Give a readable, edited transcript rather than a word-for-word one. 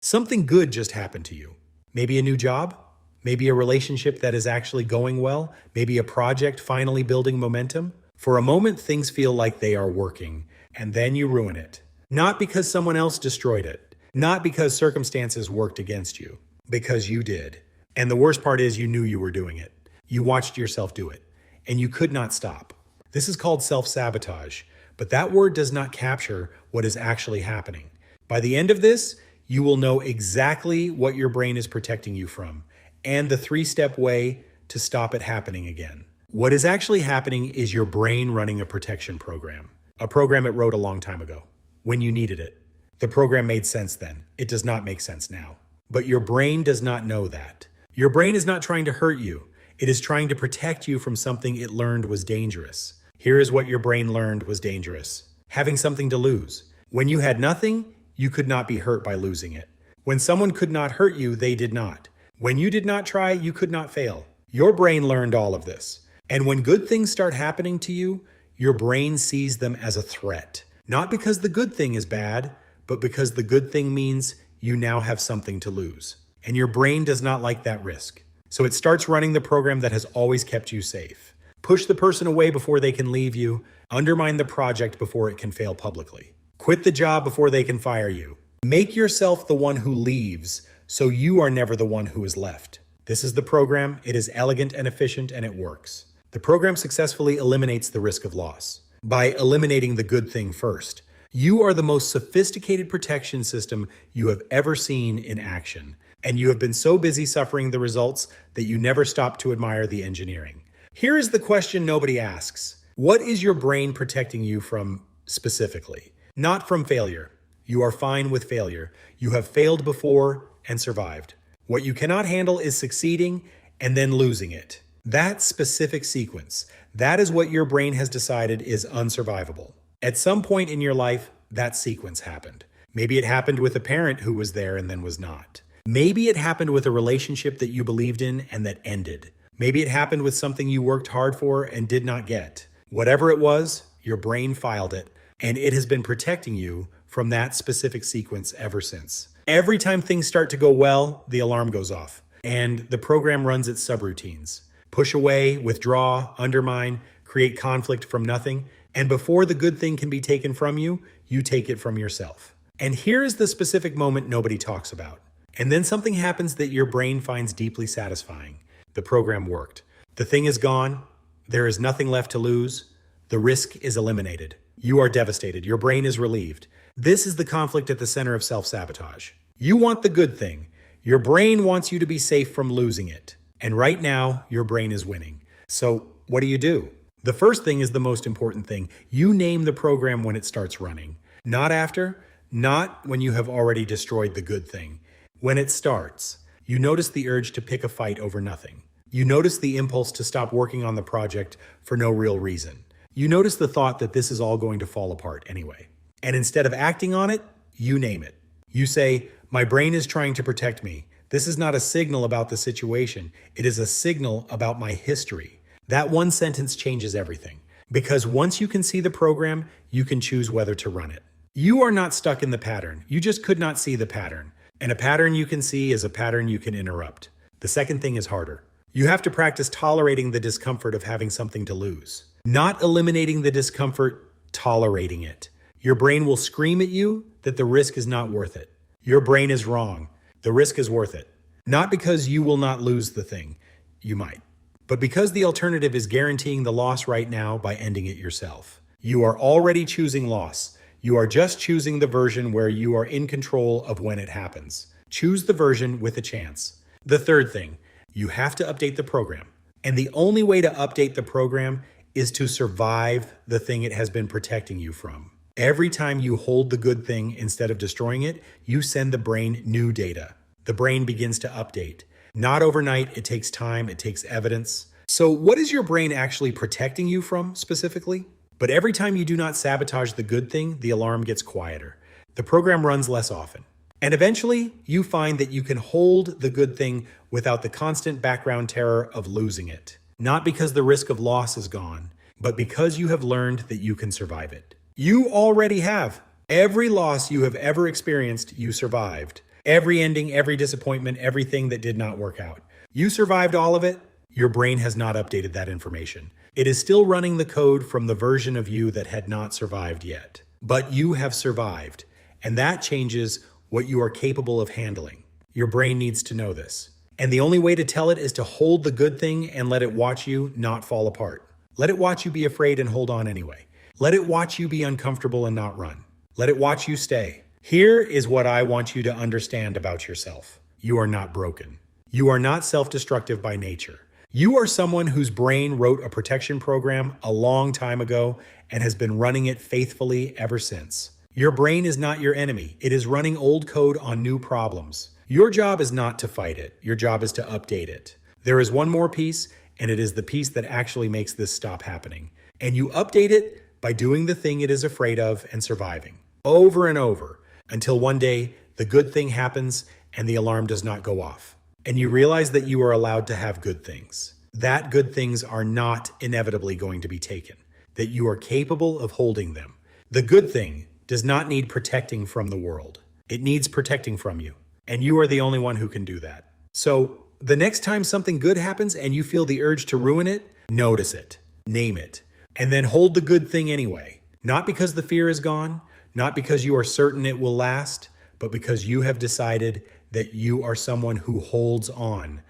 Something good just happened to you. Maybe a new job, maybe a relationship that is actually going well, maybe a project finally building momentum. For a moment, things feel like they are working, and then you ruin it. Not because someone else destroyed it, not because circumstances worked against you, because you did. And the worst part is you knew you were doing it. You watched yourself do it, and you could not stop. This is called self-sabotage, but that word does not capture what is actually happening. By the end of this, you will know exactly what your brain is protecting you from and the three-step way to stop it happening again. What is actually happening is your brain running a protection program, a program it wrote a long time ago, when you needed it. The program made sense then. It does not make sense now. But your brain does not know that. Your brain is not trying to hurt you. It is trying to protect you from something it learned was dangerous. Here is what your brain learned was dangerous: having something to lose. When you had nothing, you could not be hurt by losing it. When someone could not hurt you, they did not. When you did not try, you could not fail. Your brain learned all of this. And when good things start happening to you, your brain sees them as a threat. Not because the good thing is bad, but because the good thing means you now have something to lose. And your brain does not like that risk. So it starts running the program that has always kept you safe. Push the person away before they can leave you. Undermine the project before it can fail publicly. Quit the job before they can fire you. Make yourself the one who leaves so you are never the one who is left. This is the program. It is elegant and efficient, and it works. The program successfully eliminates the risk of loss by eliminating the good thing first. You are the most sophisticated protection system you have ever seen in action, and you have been so busy suffering the results that you never stop to admire the engineering. Here is the question nobody asks. What is your brain protecting you from specifically? Not from failure. You are fine with failure. You have failed before and survived. What you cannot handle is succeeding and then losing it. That specific sequence, that is what your brain has decided is unsurvivable. At some point in your life, that sequence happened. Maybe it happened with a parent who was there and then was not. Maybe it happened with a relationship that you believed in and that ended. Maybe it happened with something you worked hard for and did not get. Whatever it was, your brain filed it, and it has been protecting you from that specific sequence ever since. Every time things start to go well, the alarm goes off, and the program runs its subroutines. Push away, withdraw, undermine, create conflict from nothing, and before the good thing can be taken from you, you take it from yourself. And here is the specific moment nobody talks about. And then something happens that your brain finds deeply satisfying. The program worked. The thing is gone. There is nothing left to lose. The risk is eliminated. You are devastated. Your brain is relieved. This is the conflict at the center of self-sabotage. You want the good thing. Your brain wants you to be safe from losing it. And right now, your brain is winning. So what do? The first thing is the most important thing. You name the program when it starts running. Not after, not when you have already destroyed the good thing. When it starts, you notice the urge to pick a fight over nothing. You notice the impulse to stop working on the project for no real reason. You notice the thought that this is all going to fall apart anyway. And instead of acting on it, you name it. You say, my brain is trying to protect me. This is not a signal about the situation. It is a signal about my history. That one sentence changes everything. Because once you can see the program, you can choose whether to run it. You are not stuck in the pattern. You just could not see the pattern. And a pattern you can see is a pattern you can interrupt. The second thing is harder. You have to practice tolerating the discomfort of having something to lose. Not eliminating the discomfort, tolerating it. Your brain will scream at you that the risk is not worth it. Your brain is wrong. The risk is worth it. Not because you will not lose the thing. You might. But because the alternative is guaranteeing the loss right now by ending it yourself. You are already choosing loss. You are just choosing the version where you are in control of when it happens. Choose the version with a chance. The third thing, you have to update the program. And the only way to update the program is to survive the thing it has been protecting you from. Every time you hold the good thing instead of destroying it, you send the brain new data. The brain begins to update. Not overnight, it takes time, it takes evidence. So what is your brain actually protecting you from specifically? But every time you do not sabotage the good thing, the alarm gets quieter. The program runs less often. And eventually, you find that you can hold the good thing without the constant background terror of losing it. Not because the risk of loss is gone, but because you have learned that you can survive it. You already have. Every loss you have ever experienced, you survived. Every ending, every disappointment, everything that did not work out. You survived all of it. Your brain has not updated that information. It is still running the code from the version of you that had not survived yet. But you have survived, and that changes what you are capable of handling. Your brain needs to know this. And the only way to tell it is to hold the good thing and let it watch you not fall apart. Let it watch you be afraid and hold on anyway. Let it watch you be uncomfortable and not run. Let it watch you stay. Here is what I want you to understand about yourself. You are not broken. You are not self-destructive by nature. You are someone whose brain wrote a protection program a long time ago and has been running it faithfully ever since. Your brain is not your enemy. It is running old code on new problems. Your job is not to fight it. Your job is to update it. There is one more piece, and it is the piece that actually makes this stop happening. And you update it by doing the thing it is afraid of and surviving. Over and over, until one day the good thing happens and the alarm does not go off. And you realize that you are allowed to have good things. That good things are not inevitably going to be taken. That you are capable of holding them. The good thing does not need protecting from the world. It needs protecting from you. And you are the only one who can do that. So the next time something good happens and you feel the urge to ruin it, notice it, name it, and then hold the good thing anyway. Not because the fear is gone, not because you are certain it will last, but because you have decided that you are someone who holds on